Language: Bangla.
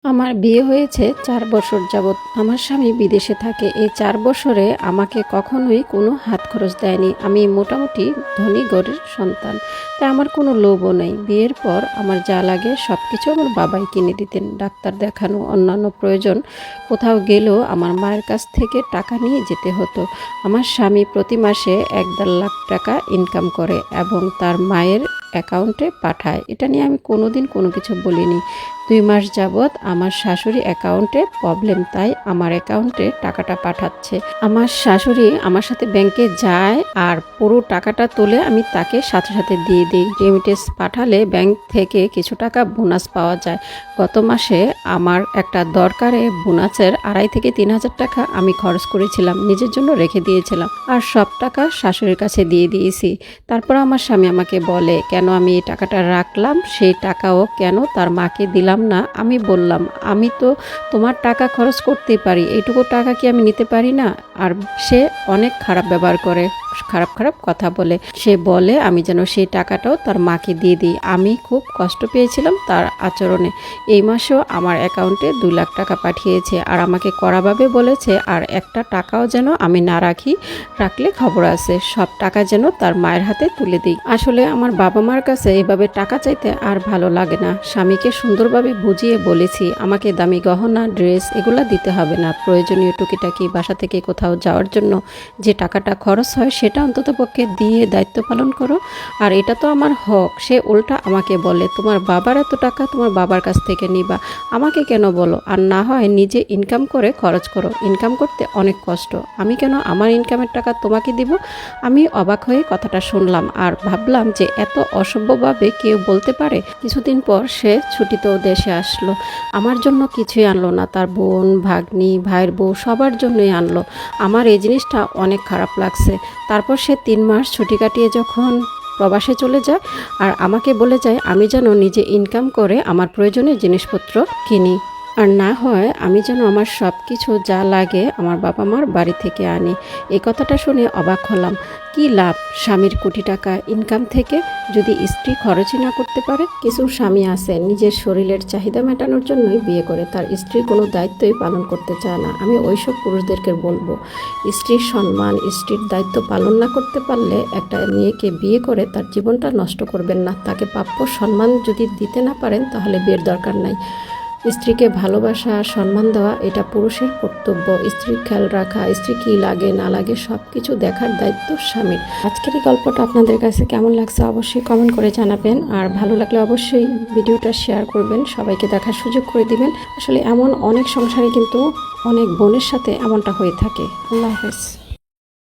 আমার বিয়ে হয়েছে ৪ বছর যাবৎ। আমার স্বামী বিদেশে থাকে। এই ৪ বছরে আমাকে কখনোই কোনো হাত খরচ দেয়নি। আমি মোটামুটি ধনী ঘরের সন্তান। তাই আমার কোনো লোভও নেই। বিয়ের পর আমার যা লাগে সব কিছু আমার বাবাই কিনে দিতেন। ডাক্তার দেখানো, অন্যান্য প্রয়োজন, কোথাও গেলেও আমার মায়ের কাছ থেকে টাকা নিয়ে যেতে হতো। আমার স্বামী প্রতি মাসে ১-১.৫ লাখ টাকা ইনকাম করে এবং তার মায়ের অ্যাকাউন্টে পাঠায়। এটা নিয়ে আমি কোনোদিন কোনো কিছু বলিনি। ২ মাস যাবৎ আমার শাশুড়ি অ্যাকাউন্টে প্রবলেম, তাই আমার অ্যাকাউন্টে টাকাটা পাঠাচ্ছে। আমার শাশুড়ি আমার সাথে ব্যাংকে যায় আর পুরো টাকাটা তুলে আমি তাকে সাথে সাথে দিয়ে দিই। রেমিটেন্স পাঠালে ব্যাংক থেকে কিছু টাকা বোনাস পাওয়া যায়। গত মাসে আমার একটা দরকারে বোনাসের ২.৫ থেকে ৩ হাজার টাকা আমি খরচ করেছিলাম, নিজের জন্য রেখে দিয়েছিলাম। আর সব টাকা শাশুড়ির কাছে দিয়ে দিয়েছি। তারপর আমার স্বামী আমাকে বলে কেন আমি এই টাকাটা রাখলাম, সেই টাকাও কেন তার মাকে দিলাম না। আমি বললাম আমি তো তোমার টাকা খরচ করতেই পারি, এইটুকু টাকা কি আমি নিতে পারি না? আর সে অনেক খারাপ ব্যবহার করে, খারাপ খারাপ কথা বলে। সে বলে আমি যেন সেই টাকাটাও তার মাকে দিয়ে দিই। আমি খুব কষ্ট পেয়েছিলাম তার আচরণে। এই মাসেও আমার অ্যাকাউন্টে ২ লাখ টাকা পাঠিয়েছে আর আমাকে কড়াভাবে বলেছে আর একটা টাকাও যেন আমি না রাখি, রাখলে খবর আছে, সব টাকা যেন তার মায়ের হাতে তুলে দিই। আসলে আমার বাবা মার কাছে এইভাবে টাকা চাইতে আর ভালো লাগে না। স্বামীকে সুন্দরভাবে বুঝিয়ে বলেছি আমাকে দামি গহনা, ড্রেস এগুলা দিতে হবে না। প্রয়োজনীয় টুকিটাকি বাসা থেকে কোথাও যাওয়ার জন্য যে টাকাটা খরচ হয় সেটা অন্তত পক্ষে দিয়ে দায়িত্ব পালন করো। আর এটা তো আমার হক। সে উল্টা আমাকে বলে তোমার বাবার এত টাকা তোমার বাবার কাছ থেকে নিবা, আমাকে কেন বলো? আর না হয় নিজে ইনকাম করে খরচ করো। ইনকাম করতে অনেক কষ্ট, আমি কেন আমার ইনকামের টাকা তোমাকে দিব? আমি অবাক হয়ে কথাটা শুনলাম আর ভাবলাম যে এত অসভ্যভাবে কেউ বলতে পারে। কিছুদিন পর সে ছুটিতেও দেশে আসলো। আমার জন্য কিছুই আনলো না, তার বোন, ভাগ্নি, ভাইয়ের বউ সবার জন্যই আনলো। আমার এই জিনিসটা অনেক খারাপ লাগছে। তারপর সে ৩ মাস ছুটি কাটিয়ে যখন প্রবাসে চলে যায় আর আমাকে বলে যায় আমি যেন নিজে ইনকাম করে আমার প্রয়োজনীয় জিনিসপত্র কিনি, আর না হয় আমি যেন আমার সব কিছু যা লাগে আমার বাবা মার বাড়ি থেকে আনি। এই কথাটা শুনে অবাক হলাম। কি লাভ স্বামীর কোটি টাকা ইনকাম থেকে যদি স্ত্রী খরচই না করতে পারে? কিছু স্বামী আছে নিজের শরীরের চাহিদা মেটানোর জন্যই বিয়ে করে, তার স্ত্রীর কোনো দায়িত্বই পালন করতে চায় না। আমি ওইসব পুরুষদেরকে বলবো, স্ত্রীর সম্মান, স্ত্রীর দায়িত্ব পালন না করতে পারলে একটা মেয়েকে বিয়ে করে তার জীবনটা নষ্ট করবেন না। তাকে প্রাপ্য সম্মান যদি দিতে না পারেন তাহলে বিয়ের দরকার নাই। স্ত্রীকে ভালোবাসা, সম্মান দেওয়া এটা পুরুষের কর্তব্য। স্ত্রীর খেয়াল রাখা, স্ত্রী কী লাগে না লাগে সব কিছু দেখার দায়িত্ব স্বামীর। আজকের এই গল্পটা আপনাদের কাছে কেমন লাগছে অবশ্যই কমেন্ট করে জানাবেন, আর ভালো লাগলে অবশ্যই ভিডিওটা শেয়ার করবেন, সবাইকে দেখার সুযোগ করে দিবেন। আসলে এমন অনেক সংসারে কিন্তু অনেক বোনের সাথে এমনটা হয়ে থাকে। আল্লাহ হাফেজ।